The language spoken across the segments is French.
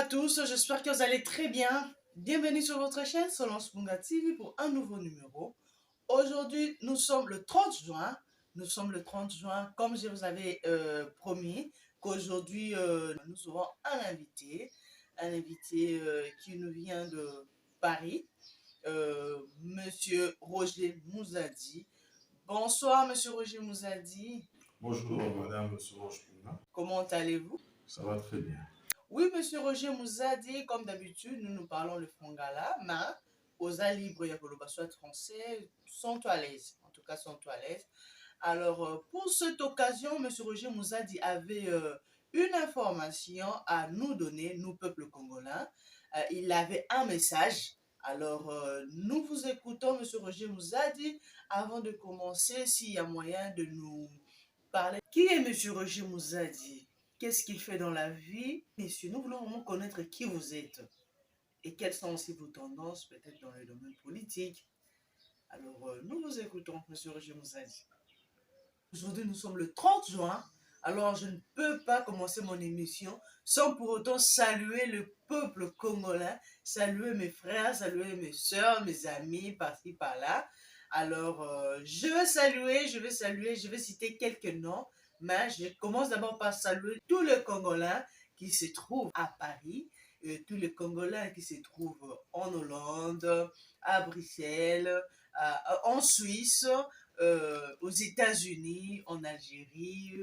tous, j'espère que vous allez très bien. Bienvenue sur votre chaîne Solence Bunga TV pour un nouveau numéro. Aujourd'hui, nous sommes le 30 juin. Nous sommes le 30 juin, comme je vous avais promis, qu'aujourd'hui, nous aurons un invité qui nous vient de Paris, Monsieur Roger Mouzadi. Bonsoir, Monsieur Roger Mouzadi. Bonjour, Madame Solange-Pouna. Comment allez-vous? Ça va très bien. Oui, Monsieur Roger Mouzadi, comme d'habitude, nous parlons le frangala, mais aux libre, il y a que le soit français, sont à l'aise. En tout cas, sont à l'aise. Alors, pour cette occasion, Monsieur Roger Mouzadi avait une information à nous donner, nous, peuple congolais. Il avait un message. Alors, nous vous écoutons, Monsieur Roger Mouzadi, avant de commencer, s'il y a moyen de nous parler. Qui est Monsieur Roger Mouzadi? Qu'est-ce qu'il fait dans la vie? Messieurs, nous voulons vraiment connaître qui vous êtes et quelles sont aussi vos tendances, peut-être dans le domaine politique. Alors, nous vous écoutons, Monsieur Roger Mouzadi. Aujourd'hui, nous sommes le 30 juin. Alors, je ne peux pas commencer mon émission sans pour autant saluer le peuple congolais, saluer mes frères, saluer mes soeurs, mes amis, par-ci, par-là. Alors, je vais citer quelques noms, mais je commence d'abord par saluer tous les Congolais qui se trouvent à Paris, tous les Congolais qui se trouvent en Hollande, à Bruxelles, en Suisse, aux États-Unis, en Algérie,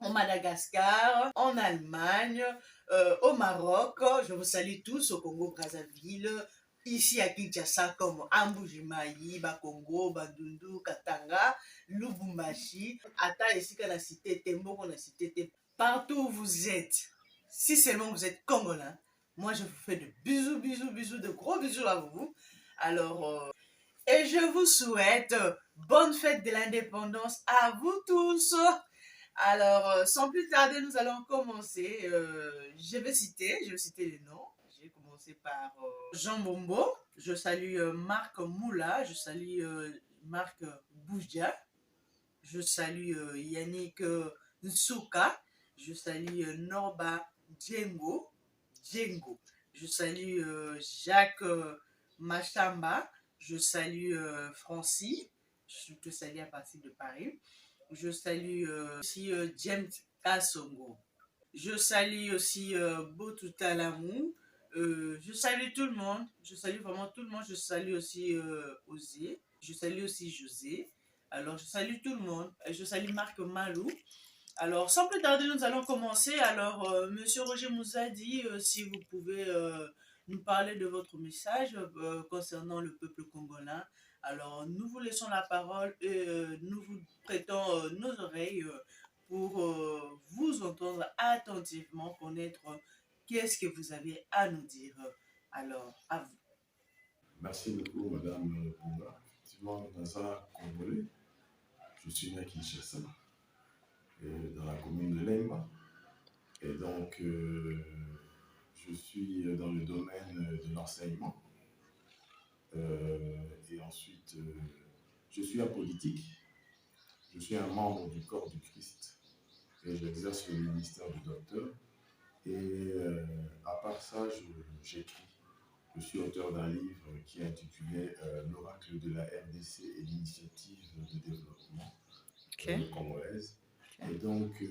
en Madagascar, en Allemagne, au Maroc. Je vous salue tous au Congo-Brazzaville, ici à Kinshasa comme Ambujimayi, Bakongo, Bandundu, Katanga, Lubumbashi, Ata ici qu'on a cité Tembo, qu'on a cité partout où vous êtes. Si seulement vous êtes Congolais, moi je vous fais de bisous, bisous, bisous, de gros bisous à vous. Alors, et je vous souhaite bonne fête de l'indépendance à vous tous. Alors, sans plus tarder, nous allons commencer. Je vais citer les noms. J'ai commencé par Jean Bombo. Je salue Marc Moula. Je salue Marc Boujia. Je salue Yannick Nsouka. Je salue Norba Djengo. Je salue Jacques Machamba. Je salue Francie. Je te salue à partir de Paris. Je salue aussi James Kassongo. Je salue aussi Botuta Lamou. Je salue tout le monde. Je salue vraiment tout le monde. Je salue aussi Osé. Je salue aussi José. Alors, je salue tout le monde. Je salue Marc Malou. Alors, sans plus tarder, nous allons commencer. Alors, Monsieur Roger Mouzadi, si vous pouvez nous parler de votre message concernant le peuple congolais. Alors, nous vous laissons la parole et nous vous prêtons nos oreilles pour vous entendre attentivement, connaître qu'est-ce que vous avez à nous dire. Alors, à vous. Merci beaucoup, Madame Pouna. Effectivement, Naza Congolais. Je suis né à Kinshasa, dans la commune de Lemba. Et donc, je suis dans le domaine de l'enseignement. Et ensuite, je suis apolitique. Je suis un membre du corps du Christ et j'exerce le ministère du docteur. Et à part ça, j'écris. Je suis auteur d'un livre qui est intitulé L'oracle de la RDC et l'initiative de développement congolaise. Et donc,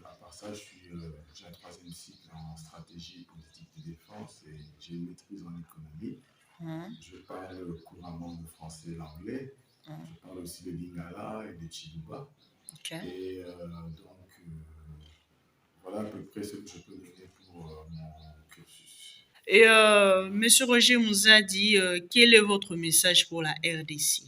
à part ça, j'ai un troisième cycle en stratégie et politique de défense et j'ai une maîtrise en économie. Je parle couramment le français et l'anglais. Je parle aussi le lingala et le chiluba. Et donc, voilà à peu près ce que je peux donner pour mon cursus. Et Monsieur Roger Mouzadi, quel est votre message pour la RDC?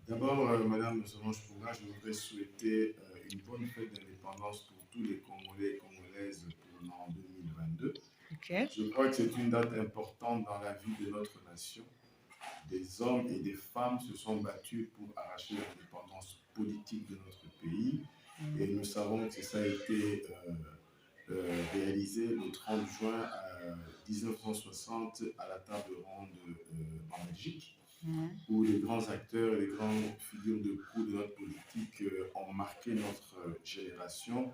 D'abord, Madame Solange-Pouna, je voudrais souhaiter une bonne fête d'indépendance pour tous les Congolais et Congolaises pour l'an 2022. Je crois que c'est une date importante dans la vie de notre nation. Des hommes et des femmes se sont battus pour arracher l'indépendance politique de notre pays. Et nous savons que ça a été réalisé le 30 juin 1960 à la table ronde en Belgique, où les grands acteurs et les grandes figures de proue de notre politique ont marqué notre génération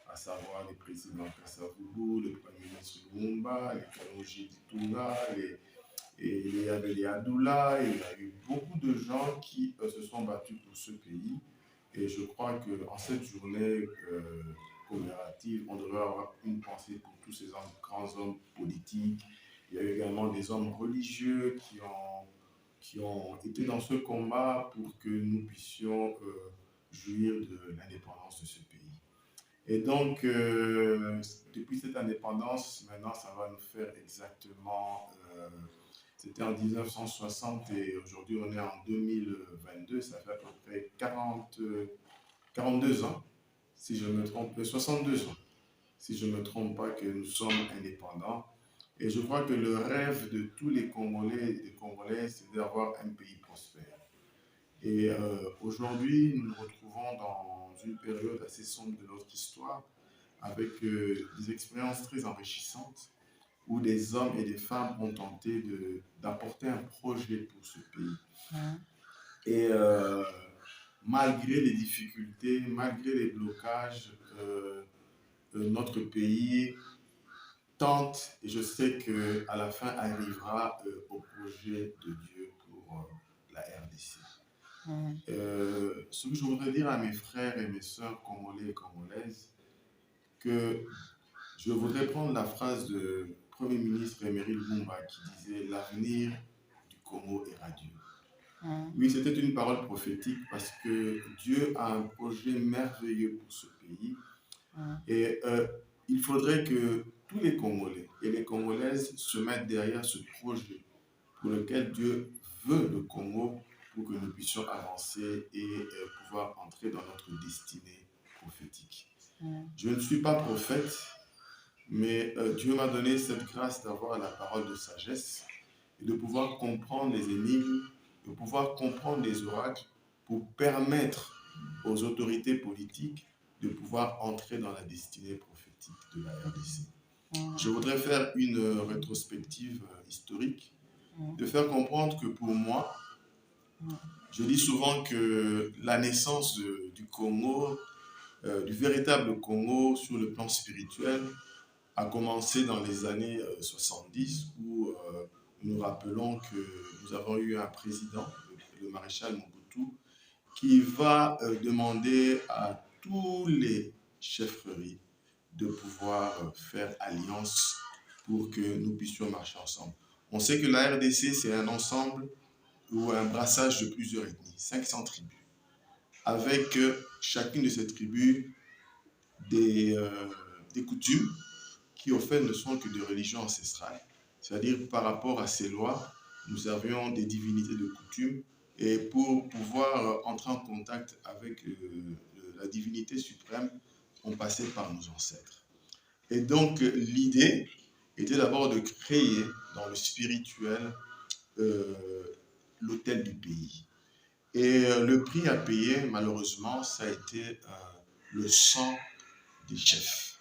à savoir les présidents Kasavubu, le premier ministre Lumumba, les Kalonji Ditouga, et il y avait les Adoula, il y a eu beaucoup de gens qui se sont battus pour ce pays. Et je crois qu'en cette journée commémorative, on devrait avoir une pensée pour tous ces grands hommes politiques. Il y a eu également des hommes religieux qui ont été dans ce combat pour que nous puissions jouir de l'indépendance de ce pays. Et donc, depuis cette indépendance, maintenant, ça va nous faire exactement... c'était en 1960 et aujourd'hui, on est en 2022. Ça fait à peu près 42 ans, si je me trompe, 62 ans, si je ne me trompe pas, que nous sommes indépendants. Et je crois que le rêve de tous les Congolais et des Congolais, c'est d'avoir un pays prospère. Et aujourd'hui, nous nous retrouvons dans une période assez sombre de notre histoire, avec des expériences très enrichissantes, où des hommes et des femmes ont tenté d'apporter un projet pour ce pays. Et malgré les difficultés, malgré les blocages, notre pays tente, et je sais qu'à la fin arrivera au projet de Dieu pour la RDC. Ce que je voudrais dire à mes frères et mes sœurs congolais et congolaises, que je voudrais prendre la phrase de Premier ministre Emery Lumumba qui disait « L'avenir du Congo est radieux ». Oui, c'était une parole prophétique parce que Dieu a un projet merveilleux pour ce pays. Et il faudrait que tous les Congolais et les Congolaises se mettent derrière ce projet pour lequel Dieu veut le Congo pour que nous puissions avancer et pouvoir entrer dans notre destinée prophétique. Je ne suis pas prophète, mais Dieu m'a donné cette grâce d'avoir la parole de sagesse et de pouvoir comprendre les énigmes, de pouvoir comprendre les oracles pour permettre aux autorités politiques de pouvoir entrer dans la destinée prophétique de la RDC. Je voudrais faire une rétrospective historique, de faire comprendre que pour moi, je dis souvent que la naissance du Congo, du véritable Congo sur le plan spirituel, a commencé dans les années 70 où nous rappelons que nous avons eu un président, le maréchal Mobutu, qui va demander à tous les chefferies de pouvoir faire alliance pour que nous puissions marcher ensemble. On sait que la RDC, c'est un ensemble ou un brassage de plusieurs ethnies, 500 tribus, avec chacune de ces tribus des coutumes qui, au fait, ne sont que de religion ancestrale. C'est-à-dire, par rapport à ces lois, nous avions des divinités de coutume, et pour pouvoir entrer en contact avec la divinité suprême, on passait par nos ancêtres. Et donc, l'idée était d'abord de créer dans le spirituel l'autel du pays. Et le prix à payer, malheureusement, ça a été le sang des chefs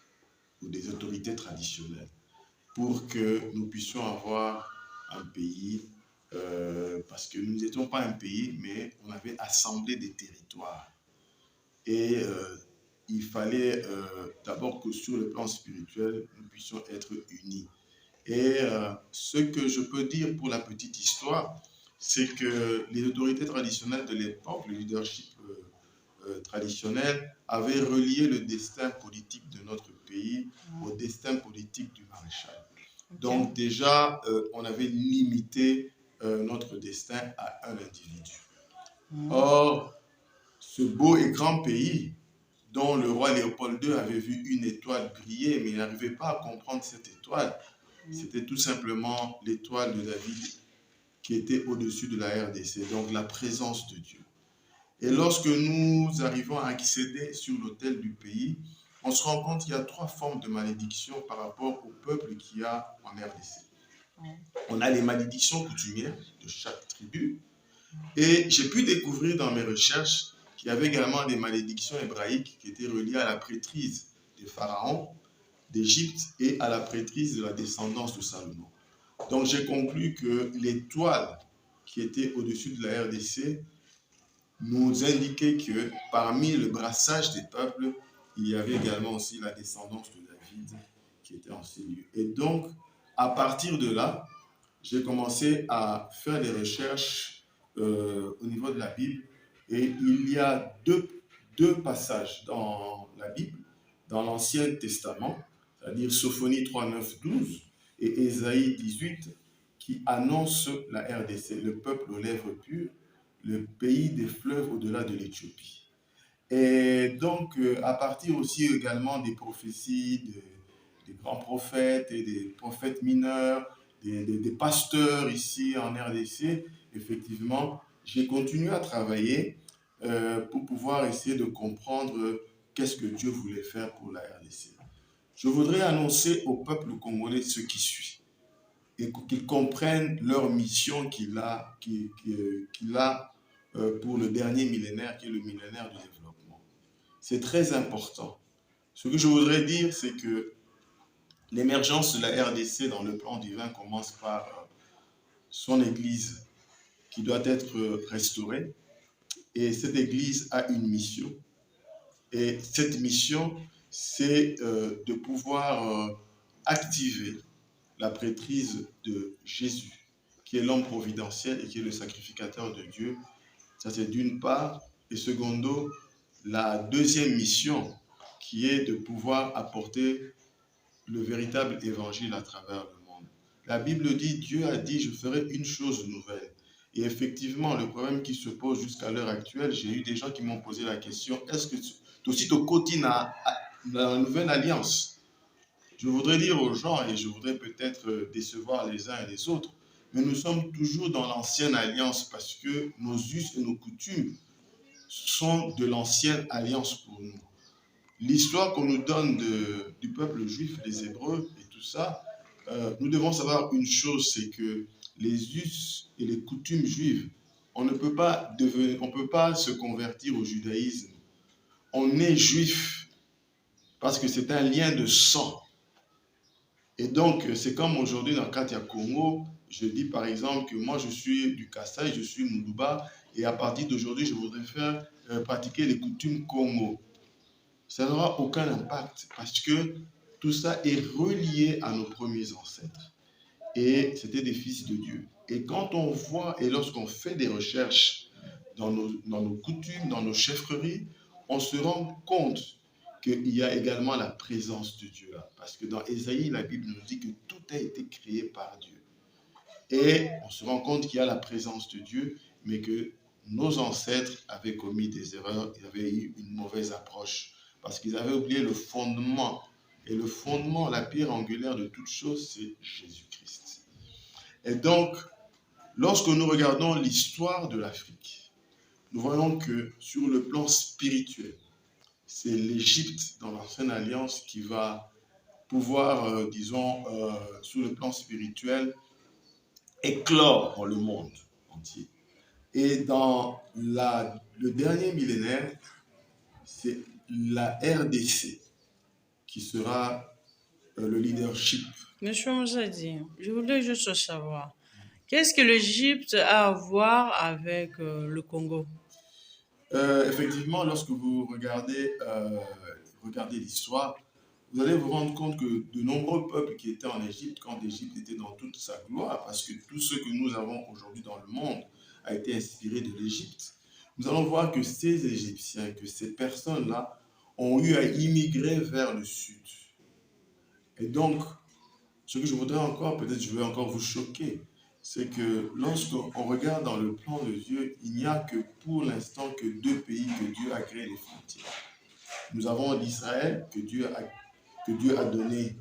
ou des autorités traditionnelles pour que nous puissions avoir un pays, parce que nous n'étions pas un pays, mais on avait assemblé des territoires. Et il fallait d'abord que sur le plan spirituel, nous puissions être unis. Et ce que je peux dire pour la petite histoire, c'est que les autorités traditionnelles de l'époque, le leadership traditionnel, avait relié le destin politique de notre pays au destin politique du maréchal. Donc déjà, on avait limité notre destin à un individu. Or, ce beau et grand pays, dont le roi Léopold II avait vu une étoile briller, mais il n'arrivait pas à comprendre cette étoile, c'était tout simplement l'étoile de David qui était au-dessus de la RDC, donc la présence de Dieu. Et lorsque nous arrivons à accéder sur l'autel du pays, on se rend compte qu'il y a 3 formes de malédiction par rapport au peuple qu'il y a en RDC. On a les malédictions coutumières de chaque tribu, et j'ai pu découvrir dans mes recherches qu'il y avait également des malédictions hébraïques qui étaient reliées à la prêtrise des pharaons d'Égypte et à la prêtrise de la descendance de Salomon. Donc j'ai conclu que l'étoile qui était au-dessus de la RDC nous indiquait que parmi le brassage des peuples, il y avait également aussi la descendance de David qui était en ces lieux. Et donc, à partir de là, j'ai commencé à faire des recherches au niveau de la Bible. Et il y a deux passages dans la Bible, dans l'Ancien Testament, c'est-à-dire Sophonie 3, 9, 12 et Ésaïe 18, qui annoncent la RDC, le peuple aux lèvres pures, le pays des fleuves au-delà de l'Éthiopie. Et donc, à partir aussi également des prophéties des grands prophètes et des prophètes mineurs, des pasteurs ici en RDC, effectivement, j'ai continué à travailler pour pouvoir essayer de comprendre qu'est-ce que Dieu voulait faire pour la RDC. Je voudrais annoncer au peuple congolais ce qui suit et qu'ils comprennent leur mission qu'il a pour le dernier millénaire, qui est le millénaire du développement. C'est très important. Ce que je voudrais dire, c'est que l'émergence de la RDC dans le plan divin commence par son église qui doit être restaurée. Et cette église a une mission. Et cette mission, c'est de pouvoir activer la prêtrise de Jésus, qui est l'homme providentiel et qui est le sacrificateur de Dieu. Ça, c'est d'une part. Et secondo, la deuxième mission, qui est de pouvoir apporter le véritable évangile à travers le monde. La Bible dit, Dieu a dit, je ferai une chose nouvelle. Et effectivement, le problème qui se pose jusqu'à l'heure actuelle, j'ai eu des gens qui m'ont posé la question, est-ce que tu cotines à la nouvelle alliance? Je voudrais dire aux gens, et je voudrais peut-être décevoir les uns et les autres, mais nous sommes toujours dans l'ancienne alliance parce que nos us et nos coutumes sont de l'ancienne alliance pour nous. L'histoire qu'on nous donne du peuple juif, des Hébreux et tout ça, nous devons savoir une chose, c'est que les us et les coutumes juives, on ne peut pas se convertir au judaïsme. On est juif parce que c'est un lien de sang. Et donc, c'est comme aujourd'hui dans Katia Congo, je dis par exemple que moi je suis du Kassai, je suis Moulouba, et à partir d'aujourd'hui, je voudrais pratiquer les coutumes Congo. Ça n'aura aucun impact parce que tout ça est relié à nos premiers ancêtres. Et c'était des fils de Dieu. Et quand on voit, et lorsqu'on fait des recherches dans nos coutumes, dans nos cheffreries, on se rend compte qu'il y a également la présence de Dieu là. Parce que dans Ésaïe, la Bible nous dit que tout a été créé par Dieu. Et on se rend compte qu'il y a la présence de Dieu, mais que nos ancêtres avaient commis des erreurs, ils avaient eu une mauvaise approche. Parce qu'ils avaient oublié le fondement. Et le fondement, la pierre angulaire de toute chose, c'est Jésus-Christ. Et donc, lorsque nous regardons l'histoire de l'Afrique, nous voyons que sur le plan spirituel, c'est l'Égypte dans l'Ancienne Alliance qui va pouvoir, sur le plan spirituel, éclore dans le monde entier. Et dans le dernier millénaire, c'est la RDC qui sera le leadership. Monsieur Moussadi, je voulais juste savoir, qu'est-ce que l'Égypte a à voir avec le Congo? Effectivement, lorsque vous regardez l'histoire, vous allez vous rendre compte que de nombreux peuples qui étaient en Égypte, quand l'Égypte était dans toute sa gloire, parce que tout ce que nous avons aujourd'hui dans le monde a été inspiré de l'Égypte, nous allons voir que ces Égyptiens, que ces personnes-là ont eu à immigrer vers le sud. Et donc, ce que je voudrais encore, peut-être je vais encore vous choquer, c'est que lorsqu'on regarde dans le plan de Dieu, il n'y a que pour l'instant que deux pays que Dieu a créé les frontières. Nous avons l'Israël que Dieu a donné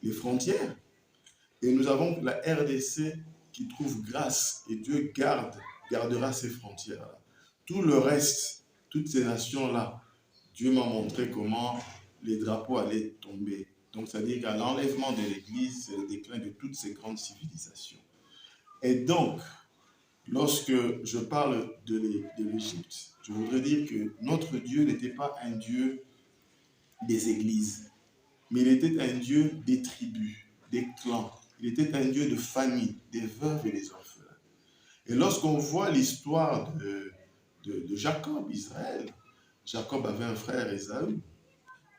les frontières, et nous avons la RDC qui trouve grâce, et Dieu gardera ces frontières-là. Tout le reste, toutes ces nations-là, Dieu m'a montré comment les drapeaux allaient tomber. Donc, c'est-à-dire qu'à l'enlèvement de l'Église, c'est le déclin de toutes ces grandes civilisations. Et donc, lorsque je parle de l'Égypte, je voudrais dire que notre Dieu n'était pas un Dieu des églises, mais il était un Dieu des tribus, des clans. Il était un Dieu de famille, des veuves et des orphelins. Et lorsqu'on voit l'histoire de Jacob, Israël, Jacob avait un frère, Ésaü.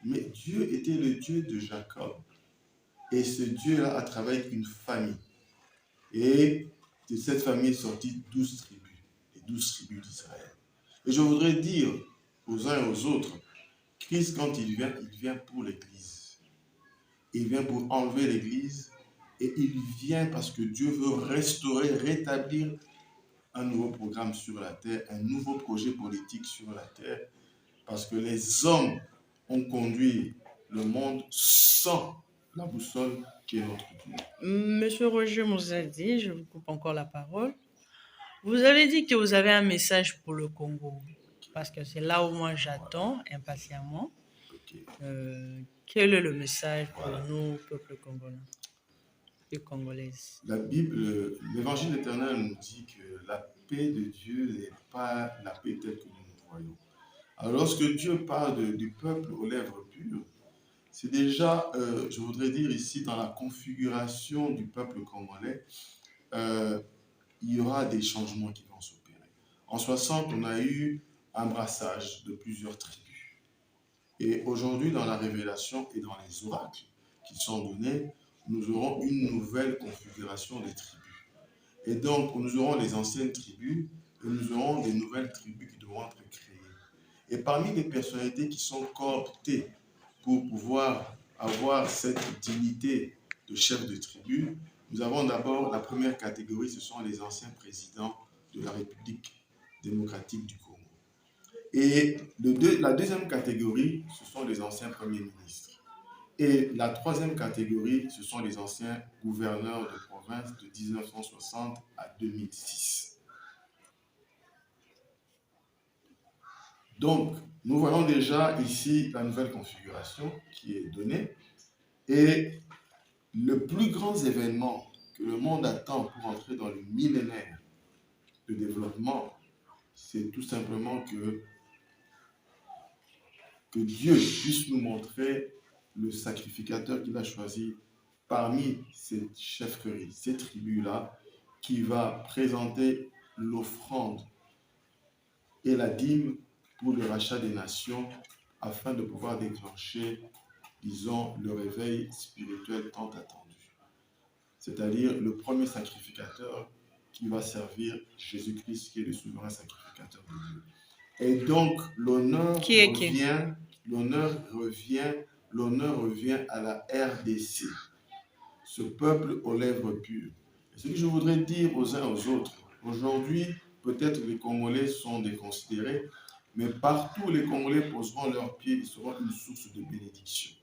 Mais Dieu était le Dieu de Jacob. Et ce Dieu-là a travaillé avec une famille. Et de cette famille est sorti 12 tribus, les 12 tribus d'Israël. Et je voudrais dire aux uns et aux autres, Christ, quand il vient pour l'Église. Il vient pour enlever l'Église et il vient parce que Dieu veut restaurer, rétablir un nouveau programme sur la terre, un nouveau projet politique sur la terre, parce que les hommes ont conduit le monde sans la boussole qui est notre Dieu. Monsieur Roger Mouzadi, je vous coupe encore la parole. Vous avez dit que vous avez un message pour le Congo, parce que c'est là où moi j'attends impatiemment. Okay. Quel est le message pour nous, peuple congolais et congolaises? La Bible, l'évangile éternel nous dit que la paix de Dieu n'est pas la paix telle que nous nous voyons. Alors lorsque Dieu parle du peuple aux lèvres pures, c'est déjà, je voudrais dire ici, dans la configuration du peuple congolais, il y aura des changements qui vont s'opérer. En 60, on a eu un brassage de plusieurs tribus. Et aujourd'hui, dans la révélation et dans les oracles qui sont donnés, nous aurons une nouvelle configuration des tribus. Et donc, nous aurons les anciennes tribus et nous aurons des nouvelles tribus qui devront être créées. Et parmi les personnalités qui sont cooptées pour pouvoir avoir cette dignité de chef de tribu, nous avons d'abord la première catégorie, ce sont les anciens présidents de la République démocratique du Congo. Et la deuxième catégorie, ce sont les anciens premiers ministres. Et la troisième catégorie, ce sont les anciens gouverneurs de province de 1960 à 2006. Donc, nous voyons déjà ici la nouvelle configuration qui est donnée. Et le plus grand événement que le monde attend pour entrer dans le millénaire de développement, c'est tout simplement que Dieu puisse nous montrer le sacrificateur qu'il a choisi parmi ces chefferies, ces tribus-là, qui va présenter l'offrande et la dîme pour le rachat des nations afin de pouvoir déclencher, disons, le réveil spirituel tant attendu. C'est-à-dire le premier sacrificateur qui va servir Jésus-Christ, qui est le souverain sacrificateur de Dieu. Et donc, l'honneur revient à la RDC, ce peuple aux lèvres pures. Et ce que je voudrais dire aux uns aux autres, aujourd'hui, peut-être les Congolais sont déconsidérés, mais partout les Congolais poseront leurs pieds, ils seront une source de bénédiction.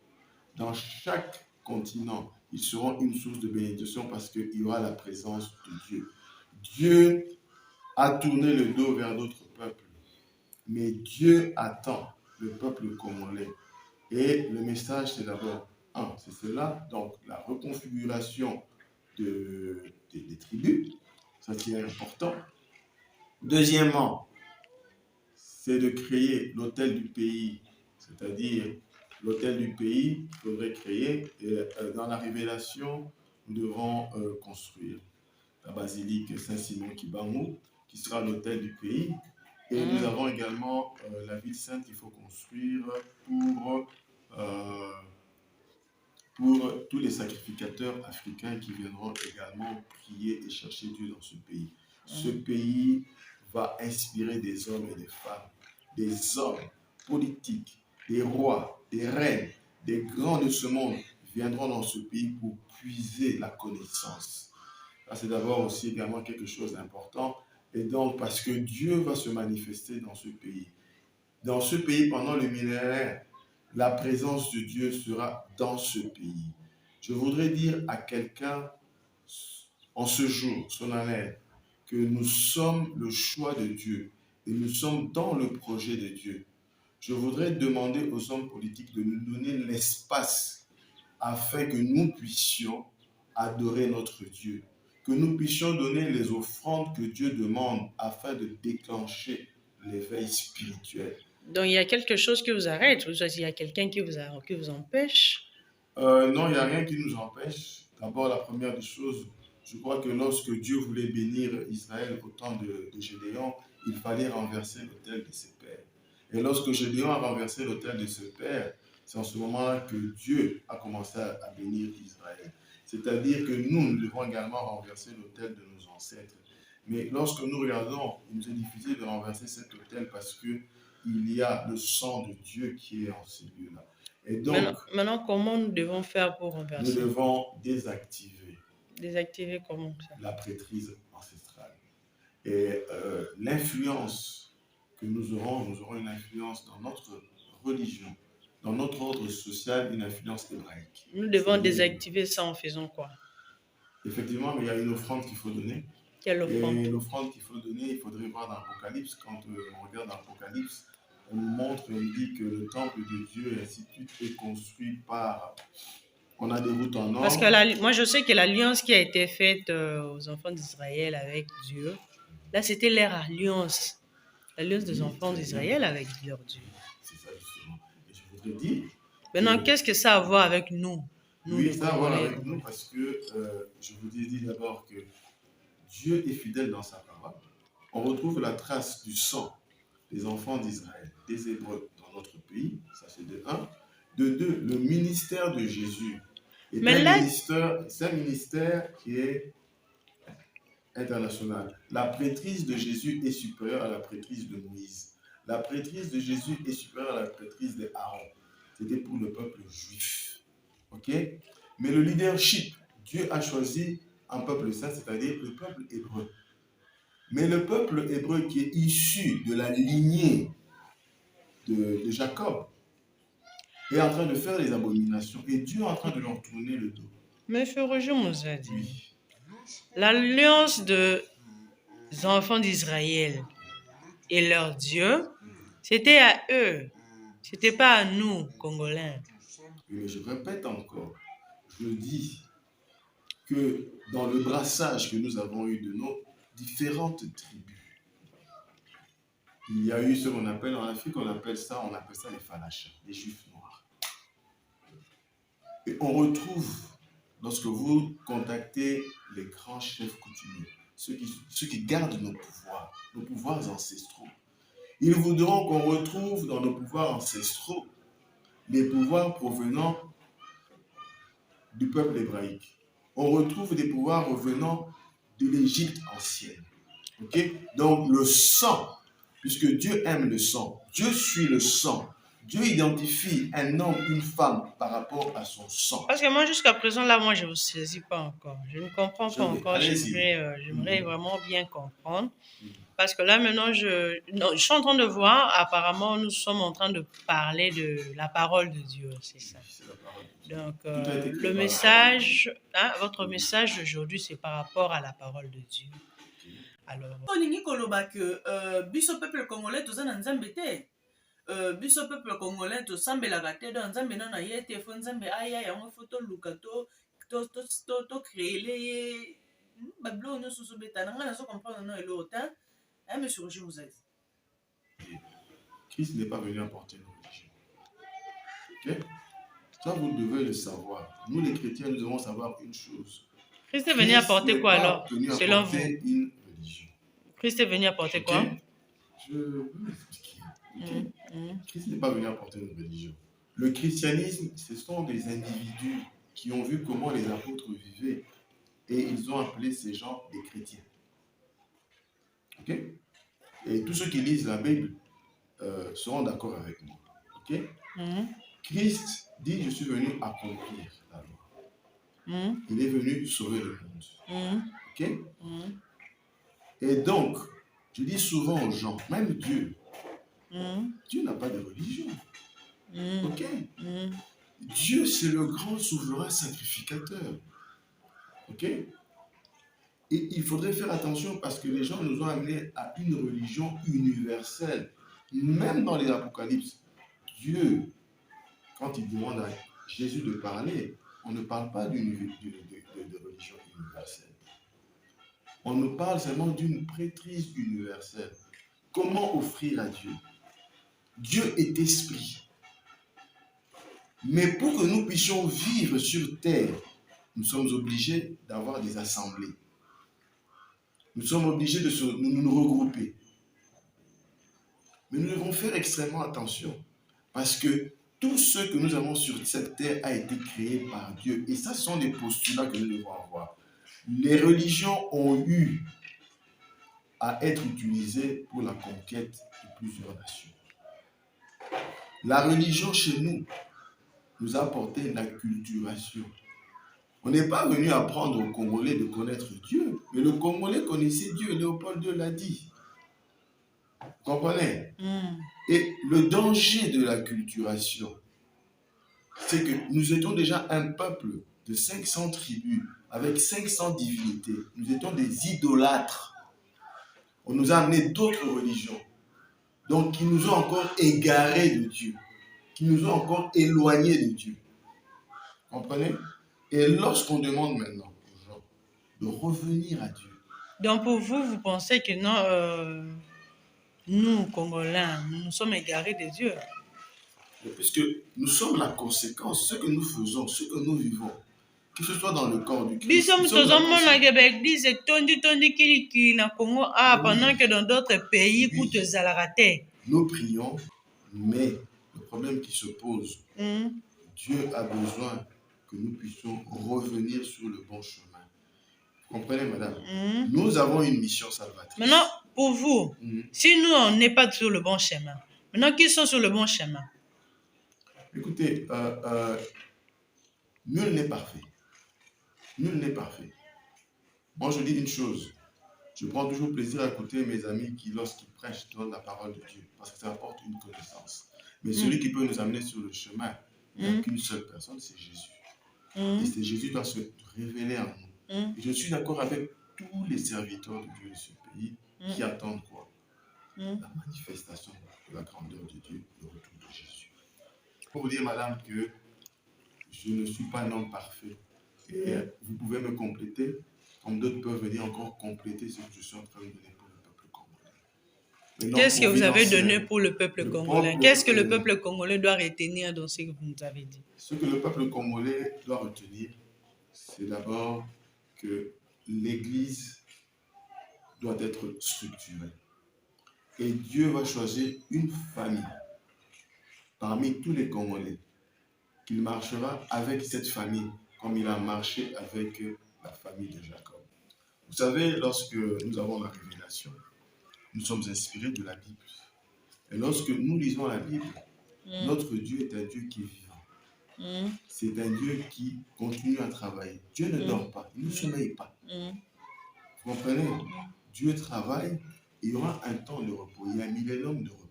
Dans chaque continent, ils seront une source de bénédiction parce qu'il y aura la présence de Dieu. Dieu a tourné le dos vers d'autres peuples. Mais Dieu attend le peuple congolais. Et le message, c'est d'abord, c'est cela, donc la reconfiguration des tribus, ça qui est important. Deuxièmement, c'est de créer l'hôtel du pays, c'est-à-dire l'hôtel du pays qu'il faudrait créer. Et dans la révélation, nous devrons construire la basilique Saint-Simon-Kibangu, qui sera l'hôtel du pays. Et nous avons également la ville sainte qu'il faut construire pour tous les sacrificateurs africains qui viendront également prier et chercher Dieu dans ce pays. Ce pays va inspirer des hommes et des femmes, des hommes politiques, des rois, des reines, des grands de ce monde viendront dans ce pays pour puiser la connaissance. Ça, c'est d'abord aussi également quelque chose d'important. Et donc, parce que Dieu va se manifester dans ce pays. Dans ce pays, pendant le millénaire, la présence de Dieu sera dans ce pays. Je voudrais dire à quelqu'un, en ce jour solennel, que nous sommes le choix de Dieu et nous sommes dans le projet de Dieu. Je voudrais demander aux hommes politiques de nous donner l'espace afin que nous puissions adorer notre Dieu, que nous puissions donner les offrandes que Dieu demande afin de déclencher l'éveil spirituel. Donc, il y a quelque chose qui vous arrête, il y a quelqu'un qui vous empêche? Non, il n'y a rien qui nous empêche. D'abord, la première des choses, je crois que lorsque Dieu voulait bénir Israël au temps de Gédéon, il fallait renverser l'autel de ses pères. Et lorsque Gédéon a renversé l'autel de ses pères, c'est en ce moment-là que Dieu a commencé à bénir Israël. C'est-à-dire que nous devons également renverser l'autel de nos ancêtres. Mais lorsque nous regardons, il nous est difficile de renverser cet autel parce que il y a le sang de Dieu qui est en ces lieux-là. Et donc, maintenant, comment nous devons faire pour nous renverser? devons désactiver Désactiver comment ça? la prêtrise ancestrale. Et l'influence que nous aurons une influence dans notre religion, dans notre ordre social, une influence hébraïque. Nous devons désactiver ça en faisant quoi? Effectivement, mais il y a une offrande qu'il faut donner. Quelle offrande? Et l'offrande qu'il faut donner, il faudrait voir dans l'Apocalypse. Quand on regarde dans l'Apocalypse, on nous montre, on nous dit que le temple de Dieu, ainsi de suite, est construit par... On a des routes en or. Parce que moi, je sais que l'alliance qui a été faite aux enfants d'Israël avec Dieu, là, c'était leur alliance. L'alliance des enfants d'Israël avec leur Dieu. C'est ça, justement. Et je voudrais dire... Maintenant, qu'est-ce que ça a à voir avec nous? Oui, ça a à voir avec nous parce que je vous ai dit d'abord que Dieu est fidèle dans sa parole. On retrouve la trace du sang des enfants d'Israël, des Hébreux dans notre pays. Ça, c'est de 1. De 2, le ministère de Jésus est un ministère qui est international. La prêtrise de Jésus est supérieure à la prêtrise de Moïse. La prêtrise de Jésus est supérieure à la prêtrise d'Aaron. C'était pour le peuple juif. OK? Mais le leadership, Dieu a choisi un peuple saint, c'est-à-dire le peuple hébreu. Mais le peuple hébreu qui est issu de la lignée de Jacob est en train de faire les abominations et Dieu est en train de leur tourner le dos. Mais Frère Roger nous a dit, Oui. L'alliance des enfants d'Israël et leur Dieu, c'était à eux, c'était pas à nous, Congolais. Mais je répète encore, je dis que dans le brassage que nous avons eu de nos différentes tribus, il y a eu ce qu'on appelle, en Afrique, on appelle ça les Falachas, les Juifs noirs. Et on retrouve, lorsque vous contactez les grands chefs coutumiers, ceux qui gardent nos pouvoirs ancestraux, ils vous diront qu'on retrouve dans nos pouvoirs ancestraux les pouvoirs provenant du peuple hébraïque. On retrouve des pouvoirs revenant de l'Égypte ancienne. Okay? Donc le sang, puisque Dieu aime le sang, Dieu suit le sang. Dieu identifie un homme, une femme par rapport à son sang. Parce que moi, jusqu'à présent, là, moi, je ne vous saisis pas encore. Je ne comprends pas encore. J'aimerais vraiment bien comprendre. Parce que là, maintenant, je suis en train de voir, apparemment, nous sommes en train de parler de la parole de Dieu, c'est ça. Donc, le message, votre message d'aujourd'hui, c'est par rapport à la parole de Dieu. Alors, biso peuple congolais, tout ça, biso peuple congolais, tout ça, donc nzambe nana yete, fo nzambe aya, yango photo lukato, to créer bablo no susu beta, nanga na so comprendre no elo autant. Monsieur Roger vous a dit. Christ n'est pas venu apporter une religion. Okay? Ça, vous devez le savoir. Nous, les chrétiens, nous devons savoir une chose. Christ est venu apporter quoi alors, selon vous? Une religion. Christ est venu apporter quoi? Je veux m'expliquer. Christ n'est pas venu apporter une religion. Le christianisme, ce sont des individus qui ont vu comment les apôtres vivaient et ils ont appelé ces gens des chrétiens. Ok? Et tous ceux qui lisent la Bible seront d'accord avec moi. Ok? Christ dit, je suis venu accomplir la loi. Il est venu sauver le monde. Ok? Et donc, je dis souvent aux gens, même Dieu, Dieu n'a pas de religion. Ok? Dieu, c'est le grand souverain sacrificateur. Ok? Et il faudrait faire attention parce que les gens nous ont amenés à une religion universelle. Même dans les Apocalypses, Dieu, quand il demande à Jésus de parler, on ne parle pas de religion universelle. On nous parle seulement d'une prêtrise universelle. Comment offrir à Dieu? Dieu est esprit. Mais pour que nous puissions vivre sur terre, nous sommes obligés d'avoir des assemblées. Nous sommes obligés de nous regrouper. Mais nous devons faire extrêmement attention. Parce que tout ce que nous avons sur cette terre a été créé par Dieu. Et ça, ce sont des postulats que nous devons avoir. Les religions ont eu à être utilisées pour la conquête de plusieurs nations. La religion chez nous a apporté l'acculturation. On n'est pas venu apprendre aux Congolais de connaître Dieu, mais le Congolais connaissait Dieu, Léopold II l'a dit. Vous comprenez? Et le danger de l'acculturation, c'est que nous étions déjà un peuple de 500 tribus, avec 500 divinités. Nous étions des idolâtres. On nous a amené d'autres religions, donc qui nous ont encore égarés de Dieu, qui nous ont encore éloignés de Dieu. Vous comprenez? Et lorsqu'on demande maintenant aux gens de revenir à Dieu. Donc pour vous, vous pensez que non, nous, Congolais, nous nous sommes égarés de Dieu? Puisque nous sommes la conséquence, ce que nous faisons, ce que nous vivons, que ce soit dans le corps du Christ. Pendant que dans d'autres pays, nous prions, mais le problème qui se pose, Dieu a besoin que nous puissions revenir sur le bon chemin. Vous comprenez, madame? Nous avons une mission salvatrice. Maintenant, pour vous, si nous, on n'est pas sur le bon chemin, maintenant, qui sont sur le bon chemin? Écoutez, nul n'est parfait. Nul n'est parfait. Moi, je dis une chose. Je prends toujours plaisir à écouter mes amis qui, lorsqu'ils prêchent, donnent la parole de Dieu, parce que ça apporte une connaissance. Mais celui qui peut nous amener sur le chemin, il n'y a qu'une seule personne, c'est Jésus. Et c'est Jésus qui doit se révéler en nous. Et je suis d'accord avec tous les serviteurs de Dieu de ce pays qui attendent quoi? La manifestation de la grandeur de Dieu, le retour de Jésus. Pour vous dire, madame, que je ne suis pas un homme parfait. Et vous pouvez me compléter, comme d'autres peuvent venir encore compléter ce que je suis en train de donner pour le peuple congolais. Qu'est-ce que vous avez donné pour le peuple congolais? Qu'est-ce que le peuple congolais doit retenir dans ce que vous nous avez dit? Ce que le peuple congolais doit retenir, c'est d'abord que l'Église doit être structurée. Et Dieu va choisir une famille parmi tous les Congolais qu'il marchera avec cette famille comme il a marché avec la famille de Jacob. Vous savez, lorsque nous avons la révélation, nous sommes inspirés de la Bible. Et lorsque nous lisons la Bible, notre Dieu est un Dieu qui est vivant. C'est un Dieu qui continue à travailler. Dieu ne dort pas, il ne sommeille pas. Vous comprenez? Dieu travaille, il y aura un temps de repos, il y a un millénaire de repos.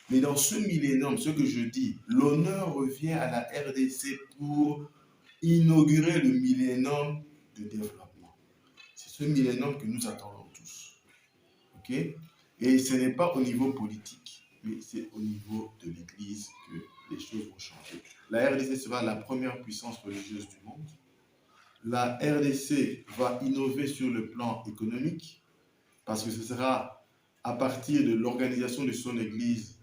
Mais dans ce millénaire, ce que je dis, l'honneur revient à la RDC pour inaugurer le millénaire de développement. C'est ce millénaire que nous attendons tous. Ok? Et ce n'est pas au niveau politique, mais c'est au niveau de l'Église que les choses vont changer. La RDC sera la première puissance religieuse du monde. La RDC va innover sur le plan économique, parce que ce sera à partir de l'organisation de son Église,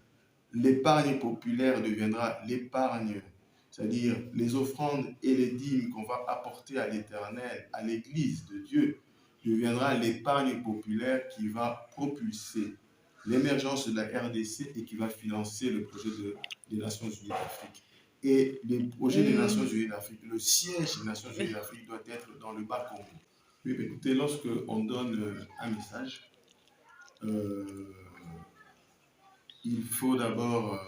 l'épargne populaire deviendra l'épargne, c'est-à-dire les offrandes et les dîmes qu'on va apporter à l'Éternel, à l'Église de Dieu, deviendra l'épargne populaire qui va propulser l'émergence de la RDC et qui va financer le projet des Nations Unies d'Afrique. Et le projet des Nations Unies d'Afrique, le siège des Nations Unies d'Afrique doit être dans le Bas-Congo. Oui, mais écoutez, lorsqu'on donne un message, il faut d'abord,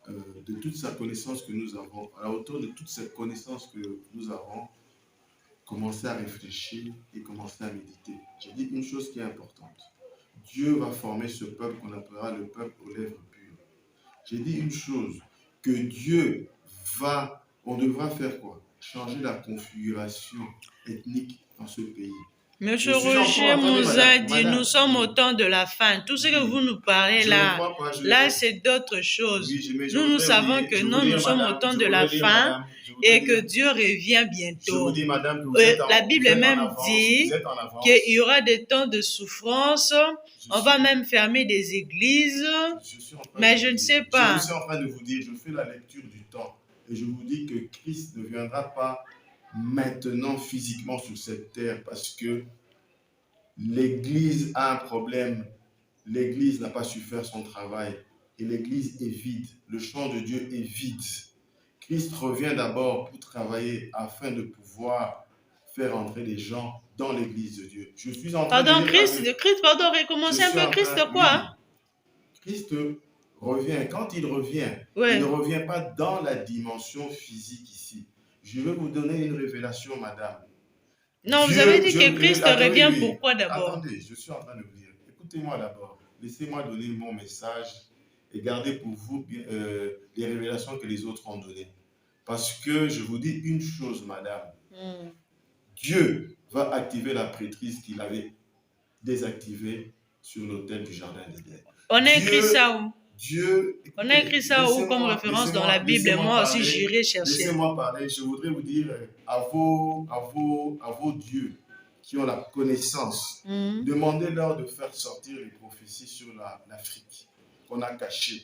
de toute sa connaissance que nous avons, à la hauteur de toute cette connaissance que nous avons, commencer à réfléchir et commencer à méditer. J'ai dit une chose qui est importante. Dieu va former ce peuple qu'on appellera le peuple aux lèvres pures. J'ai dit une chose, que Dieu on devra faire quoi? Changer la configuration ethnique dans ce pays. Monsieur Roger Mouzadi, nous sommes au temps de la fin. Tout ce que vous nous parlez là, c'est d'autres choses. Nous savons que nous sommes au temps de la fin et que Dieu revient bientôt. La Bible même dit qu'il y aura des temps de souffrance. On va même fermer des églises. Mais je ne sais pas. Je suis en train de vous dire, je fais la lecture du temps et je vous dis que Christ ne viendra pas maintenant physiquement sur cette terre parce que l'Église a un problème. L'Église n'a pas su faire son travail. et l'église est vide. Le champ de Dieu est vide. Christ revient d'abord pour travailler afin de pouvoir faire entrer les gens dans l'église de Dieu. Je suis en train de dire Christ, pardon, recommencer un peu. Christ quoi? Christ revient. Quand il revient, ouais. il ne revient pas dans la dimension physique ici. Je vais vous donner une révélation, madame. Non, vous avez dit que Christ revient pourquoi d'abord? Attendez, je suis en train de vous dire. Écoutez-moi d'abord. Laissez-moi donner mon message et gardez pour vous les révélations que les autres ont données. Parce que je vous dis une chose, madame. Dieu va activer la prêtrise qu'il avait désactivée sur l'autel du jardin d'Éden. On a écrit ça où? On a écrit ça où comme référence dans la Bible? Moi aussi, j'irai chercher. Laissez-moi parler. Je voudrais vous dire à vos dieux qui ont la connaissance, demandez-leur de faire sortir les prophéties sur l'Afrique qu'on a cachées.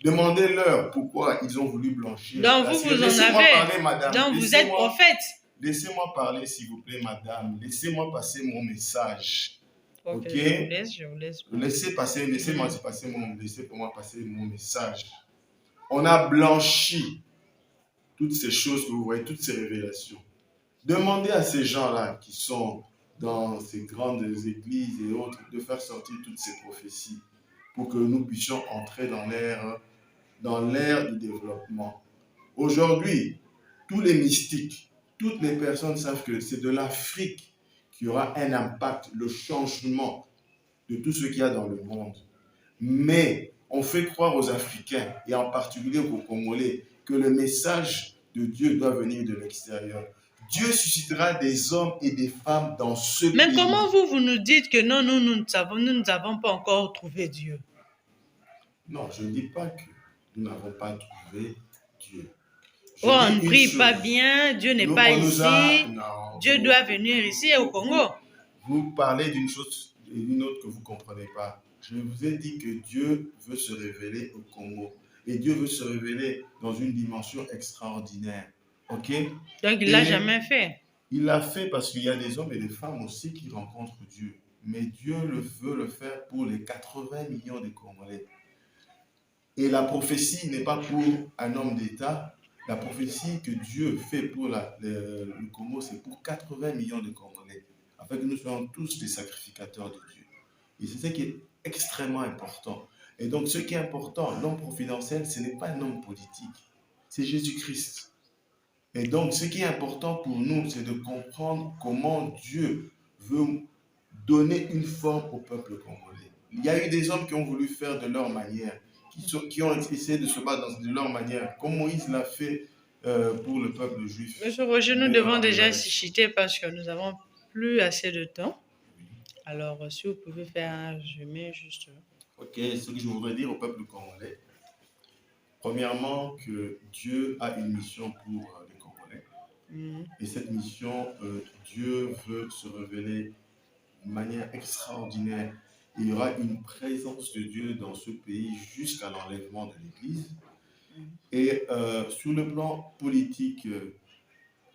Demandez-leur pourquoi ils ont voulu blanchir. Donc vous en avez. Parler, madame. Donc vous êtes prophète. Laissez-moi parler, s'il vous plaît, madame. Laissez-moi passer mon message. Ok. Je vous laisse. Laissez-moi passer mon message. On a blanchi toutes ces choses que vous voyez, toutes ces révélations. Demandez à ces gens-là qui sont dans ces grandes églises et autres de faire sortir toutes ces prophéties pour que nous puissions entrer dans l'ère du développement. Aujourd'hui, tous les mystiques, toutes les personnes savent que c'est de l'Afrique qui aura un impact, le changement de tout ce qu'il y a dans le monde. Mais on fait croire aux Africains, et en particulier aux Congolais, que le message de Dieu doit venir de l'extérieur. Dieu suscitera des hommes et des femmes dans ce pays. Mais comment vous nous dites que non, nous n'avons pas encore trouvé Dieu? Non, je ne dis pas que nous n'avons pas trouvé Dieu. On ne prie pas bien, Dieu n'est pas ici. Dieu doit venir ici au Congo. Vous parlez d'une chose et d'une autre que vous ne comprenez pas. Je vous ai dit que Dieu veut se révéler au Congo. Et Dieu veut se révéler dans une dimension extraordinaire. Ok? Donc il ne l'a jamais fait. Il l'a fait parce qu'il y a des hommes et des femmes aussi qui rencontrent Dieu. Mais Dieu veut le faire pour les 80 millions de Congolais. Et la prophétie n'est pas pour un homme d'État. La prophétie que Dieu fait pour le Congo, c'est pour 80 millions de Congolais. Afin que nous soyons tous des sacrificateurs de Dieu. Et c'est ce qui est extrêmement important. Et donc, ce qui est important, l'homme providentiel, ce n'est pas un homme politique. C'est Jésus-Christ. Et donc, ce qui est important pour nous, c'est de comprendre comment Dieu veut donner une forme au peuple congolais. Il y a eu des hommes qui ont voulu faire de leur manière, qui ont essayé de se battre de leur manière, comme Moïse l'a fait pour le peuple juif. Monsieur Roger, nous devons déjà s'y chiter parce que nous n'avons plus assez de temps. Alors, si vous pouvez faire un résumé juste. Ok, ce que je voudrais dire au peuple congolais, premièrement, que Dieu a une mission pour les Congolais. Et cette mission, Dieu veut se révéler de manière extraordinaire. Il y aura une présence de Dieu dans ce pays jusqu'à l'enlèvement de l'Église. Et sur le plan politique,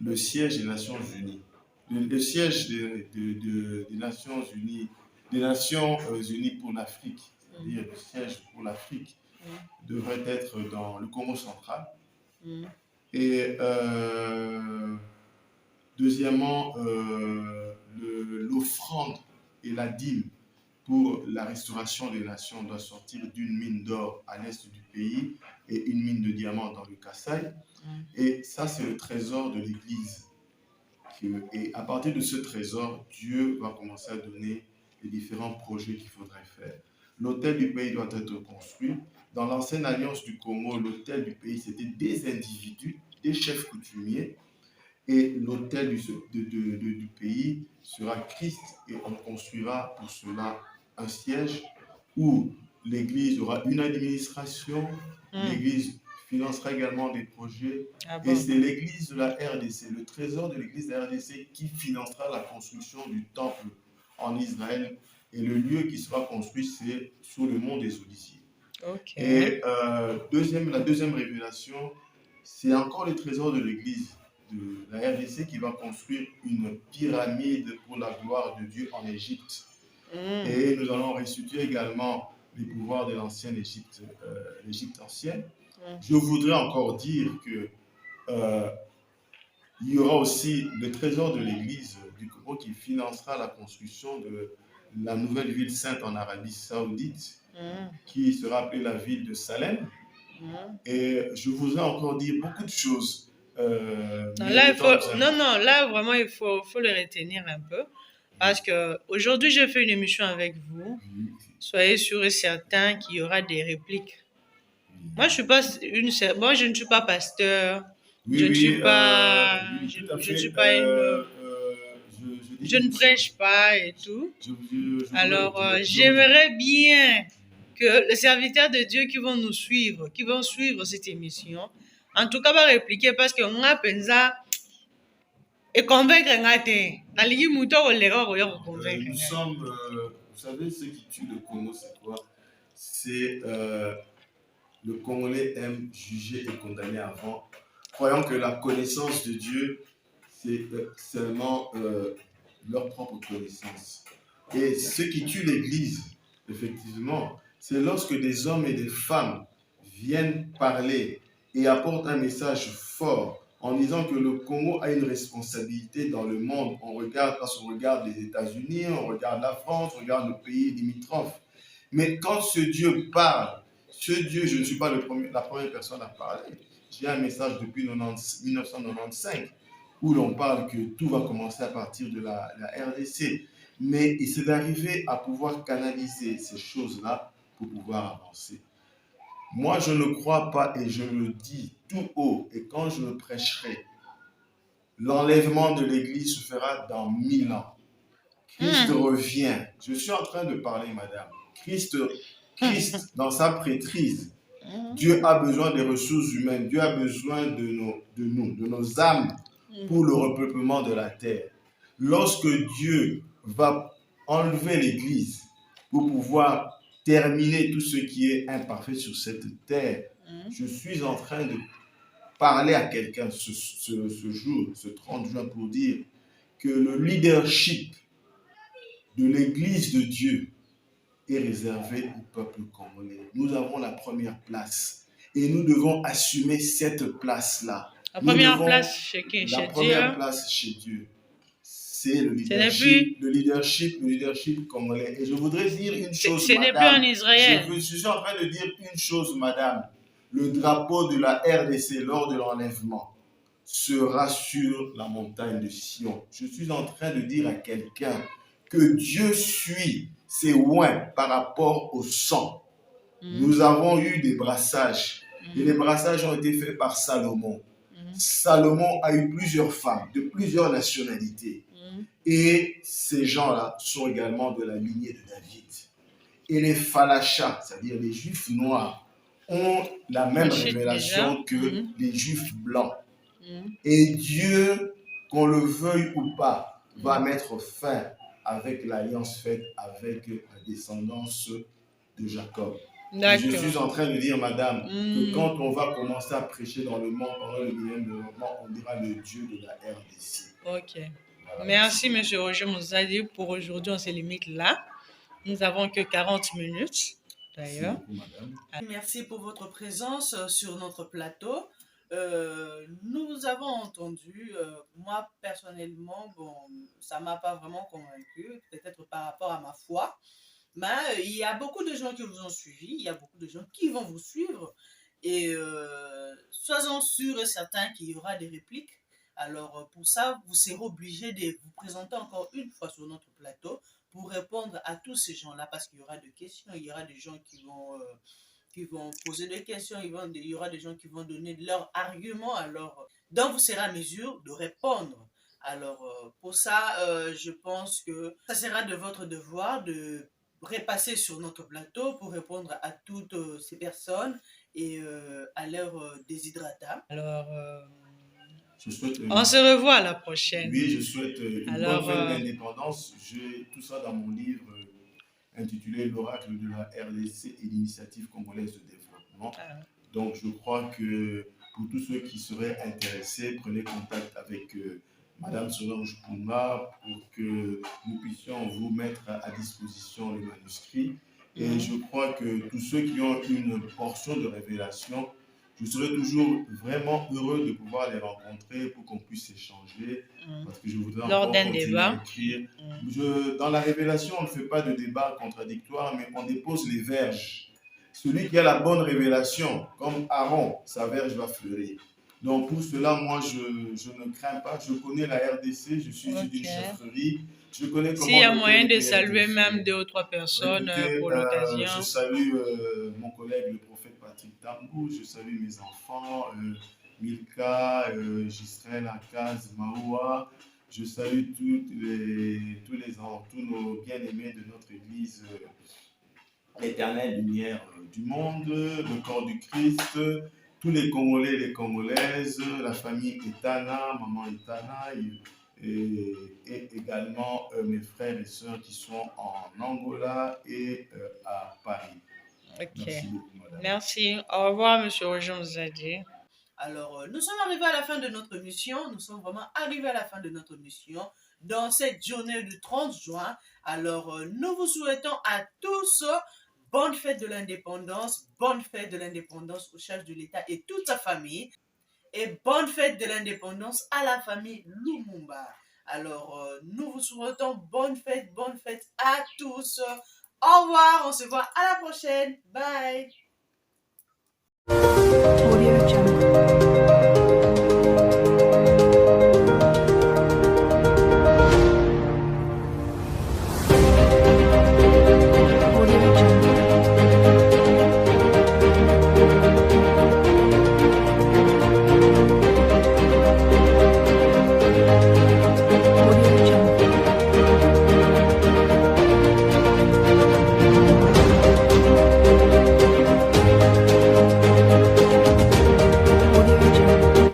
le siège des Nations Unies, le siège des Nations Unies, des Nations Unies pour l'Afrique, c'est-à-dire le siège pour l'Afrique, devrait être dans le Congo central. Et deuxièmement, l'offrande et la dîme pour la restauration des nations doit sortir d'une mine d'or à l'est du pays et une mine de diamants dans le Kasaï. Et ça, c'est le trésor de l'Église. Et à partir de ce trésor, Dieu va commencer à donner les différents projets qu'il faudrait faire. L'autel du pays doit être construit. Dans l'ancienne alliance du Congo, l'autel du pays, c'était des individus, des chefs coutumiers. Et l'autel du pays sera Christ. Et on construira pour cela un siège où l'Église aura une administration, l'Église financera également des projets. Et c'est l'Église de la RDC, le trésor de l'Église de la RDC qui financera la construction du temple en Israël. Et le lieu qui sera construit, c'est sur le mont des Oliviers. Et la deuxième révélation, c'est encore le trésor de l'Église de la RDC qui va construire une pyramide pour la gloire de Dieu en Égypte. Et nous allons restituer également les pouvoirs de l'ancienne Égypte, l'Égypte ancienne. Je voudrais encore dire que il y aura aussi le trésor de l'église du Congo qui financera la construction de la nouvelle ville sainte en Arabie Saoudite, qui sera appelée la ville de Salem. Et je voudrais encore dire beaucoup de choses. Là, là, vraiment, il faut le retenir un peu. Parce qu'aujourd'hui, j'ai fait une émission avec vous. Soyez sûrs et certains qu'il y aura des répliques. Moi, je ne suis pas pasteur. Je ne suis pas je ne prêche pas et tout. Alors, j'aimerais bien que les serviteurs de Dieu qui vont nous suivre, qui vont suivre cette émission, en tout cas, va répliquer parce que on a pensé et convaincre nous sommes, vous savez, ce qui tue le Congo, c'est quoi? C'est le Congolais aime juger et condamner avant, croyant que la connaissance de Dieu, c'est seulement leur propre connaissance. Et ce qui tue l'Église, effectivement, c'est lorsque des hommes et des femmes viennent parler et apportent un message fort en disant que le Congo a une responsabilité dans le monde. On regarde les États-Unis, on regarde la France, on regarde nos pays limitrophes. Mais quand ce Dieu parle, ce Dieu, je ne suis pas la première personne à parler. J'ai un message depuis 1995 où l'on parle que tout va commencer à partir de la RDC. Mais c'est d'arriver à pouvoir canaliser ces choses-là pour pouvoir avancer. Moi, je ne crois pas, et je le dis tout haut, et quand je le prêcherai, l'enlèvement de l'Église se fera dans 1000 ans. Christ revient. Je suis en train de parler, madame. Christ, dans sa prêtrise, Dieu a besoin des ressources humaines. Dieu a besoin de nos âmes pour le repeuplement de la terre. Lorsque Dieu va enlever l'Église pour pouvoir terminer tout ce qui est imparfait sur cette terre, je suis en train de parler à quelqu'un ce jour, ce 30 juin, pour dire que le leadership de l'Église de Dieu est réservé au peuple congolais. Nous avons la première place et nous devons assumer cette place-là. La première place chez qui? La première place chez Dieu. C'est le leadership congolais. Et je voudrais dire une chose, ce n'est plus en Israël. Je suis en train de dire une chose, madame. Le drapeau de la RDC lors de l'enlèvement sera sur la montagne de Sion. Je suis en train de dire à quelqu'un que Dieu suit ses oins par rapport au sang. Nous avons eu des brassages. Et les brassages ont été faits par Salomon. Salomon a eu plusieurs femmes de plusieurs nationalités. Et ces gens-là sont également de la lignée de David. Et les Falachas, c'est-à-dire les Juifs noirs, ont la même révélation que les Juifs blancs. Et Dieu, qu'on le veuille ou pas, va mettre fin avec l'alliance faite avec la descendance de Jacob. Je suis en train de dire, madame, que quand on va commencer à prêcher dans le monde, pendant le millénaire de développement, on dira le Dieu de la RDC. Ok. Voilà. Merci, M. Roger Mouzadi. Pour aujourd'hui, on se limite là. Nous n'avons que 40 minutes, d'ailleurs. Merci pour votre présence sur notre plateau. Nous avons entendu, moi personnellement, bon, ça ne m'a pas vraiment convaincu, peut-être par rapport à ma foi. Mais il y a beaucoup de gens qui vous ont suivi, il y a beaucoup de gens qui vont vous suivre. Et soyez sûrs et certains qu'il y aura des répliques. Alors pour ça, vous serez obligés de vous présenter encore une fois sur notre plateau pour répondre à tous ces gens-là, parce qu'il y aura des questions, il y aura des gens qui vont poser des questions, il y aura des gens qui vont donner leurs arguments, alors donc vous serez à mesure de répondre. Alors pour ça, je pense que ça sera de votre devoir de repasser sur notre plateau pour répondre à toutes ces personnes et à leurs déshydratats. Alors, on se revoit à la prochaine. Oui, je souhaite une bonne fête d'indépendance. J'ai tout ça dans mon livre intitulé L'oracle de la RDC et l'initiative congolaise de développement. Donc, je crois que pour tous ceux qui seraient intéressés, prenez contact avec Madame Solange Puma pour que nous puissions vous mettre à disposition le manuscrit Et je crois que tous ceux qui ont une portion de révélation, je serai toujours vraiment heureux de pouvoir les rencontrer pour qu'on puisse échanger, parce que je voudrais encore continuer à écrire. Dans la révélation, on ne fait pas de débat contradictoire, mais on dépose les verges. Celui qui a la bonne révélation, comme Aaron, sa verge va fleurir. Donc pour cela, moi, je ne crains pas. Je connais la RDC, je suis d'une chefferie. Je connais comment... S'il y a moyen de saluer même 2 ou 3 personnes pour l'occasion. Je salue mon collègue, le prophète Patrick Tambou. Je salue mes enfants, Milka, Gisrel, Akaz, Maoua. Je salue tous nos bien-aimés de notre église, l'éternelle lumière du monde, le corps du Christ, tous les Congolais, les Congolaises, la famille Etana, maman Etana, et également mes frères et sœurs qui sont en Angola et à Paris. Ok. Merci beaucoup, madame. Merci. Au revoir, M. Roger Mouzadi. Alors, nous sommes arrivés à la fin de notre mission. Nous sommes vraiment arrivés à la fin de notre mission dans cette journée du 30 juin. Alors, nous vous souhaitons à tous bonne fête de l'indépendance au chef de l'État et toute sa famille. Et bonne fête de l'indépendance à la famille Lumumba. Alors, nous vous souhaitons bonne fête à tous. Au revoir, on se voit à la prochaine. Bye. Audio Jungle.